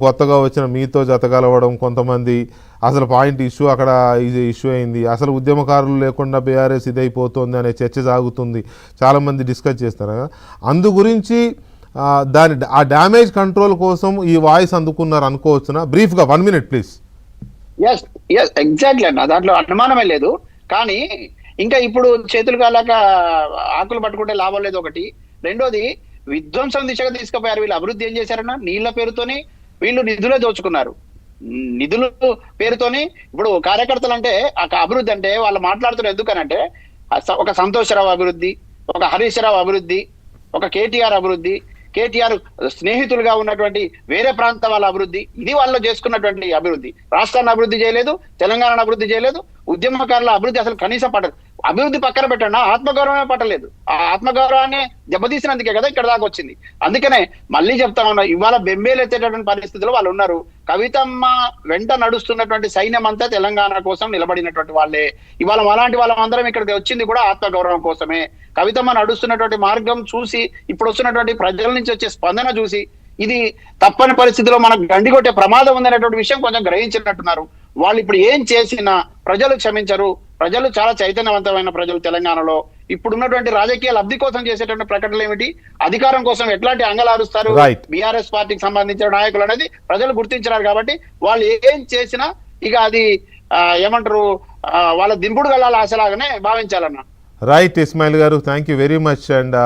కొత్తగా వచ్చిన మీతో జతగలవడం, కొంతమంది అసలు పాయింట్ ఇష్యూ అక్కడ ఇది ఇష్యూ అయింది, అసలు ఉద్యమకారులు లేకుండా బీఆర్ఎస్ ఇదైపోతుంది అనే చర్చ సాగుతుంది, చాలామంది డిస్కస్ చేస్తారు కదా. అందు గురించి ఆ డ్యామేజ్ కంట్రోల్ కోసం ఈ వాయిస్ అందుకున్నారు అనుకోవచ్చునా? బ్రీఫ్గా 1 minute please. Yes yes exactly అన్న, దాంట్లో అనుమానమే లేదు. కానీ ఇంకా ఇప్పుడు చేతులు కాలాక ఆకులు పట్టుకుంటే లాభం లేదు ఒకటి. రెండోది, విధ్వంసం దిశగా తీసుకుపోయారు. వీళ్ళు అభివృద్ధి ఏం చేశారన్నా, నీళ్ల పేరుతోని వీళ్ళు నిధులే దోచుకున్నారు. నిధుల పేరుతోని ఇప్పుడు కార్యకర్తలు అంటే అభివృద్ధి అంటే వాళ్ళు మాట్లాడుతున్నారు ఎందుకనంటే, ఒక సంతోషరావు అభివృద్ధి, ఒక హరీష్ రావు అభివృద్ధి, ఒక కేటీఆర్ అభివృద్ధి, కేటీఆర్ స్నేహితులుగా ఉన్నటువంటి వేరే ప్రాంత వాళ్ళ అభివృద్ధి, ఇది వాళ్ళు చేసుకున్నటువంటి అభివృద్ధి. రాష్ట్రాన్ని అభివృద్ధి చేయలేదు, తెలంగాణను అభివృద్ధి చేయలేదు, ఉద్యమకారుల అభివృద్ధి అసలు కనీసం పట్టదు. అభివృద్ధి పక్కన పెట్టండి, ఆత్మగౌరవమే పట్టలేదు. ఆ ఆత్మగౌరవాన్ని దెబ్బతీసినందుకే కదా ఇక్కడ దాకా వచ్చింది. అందుకనే మళ్ళీ చెప్తా ఉన్నా, ఇవాళ బెంబేలు ఎత్తేటటువంటి పరిస్థితుల్లో వాళ్ళు ఉన్నారు. కవితమ్మ వెంట నడుస్తున్నటువంటి సైన్యం అంతా తెలంగాణ కోసం నిలబడినటువంటి వాళ్ళే. ఇవాళ అలాంటి వాళ్ళందరం ఇక్కడికి వచ్చింది కూడా ఆత్మగౌరవం కోసమే. కవితమ్మ నడుస్తున్నటువంటి మార్గం చూసి, ఇప్పుడు వస్తున్నటువంటి ప్రజల నుంచి వచ్చే స్పందన చూసి, ఇది తప్పని పరిస్థితిలో మనకు గండి కొట్టే ప్రమాదం ఉందనేటువంటి విషయం కొంచెం గ్రహించినట్టున్నారు. వాళ్ళు ఇప్పుడు ఏం చేసినా ప్రజలు క్షమించరు. ప్రజలు చాలా చైతన్యవంతమైన ప్రజలు తెలంగాణలో. ఇప్పుడు ఉన్నటువంటి రాజకీయ లబ్ధి కోసం చేసేటువంటి ప్రకటనలు ఏమిటి, అధికారం కోసం ఎట్లాంటి అంగలారుస్తారు బీఆర్ఎస్ పార్టీకి సంబంధించిన నాయకులు అనేది ప్రజలు గుర్తించినారు. కాబట్టి వాళ్ళు ఏం చేసినా ఇక అది ఏమంటారు, వాళ్ళ దింపుడు గల్లాల ఆశలాగానే భావించాలన్న. రైట్ ఇస్మాయిల్ గారు, thank you very much. And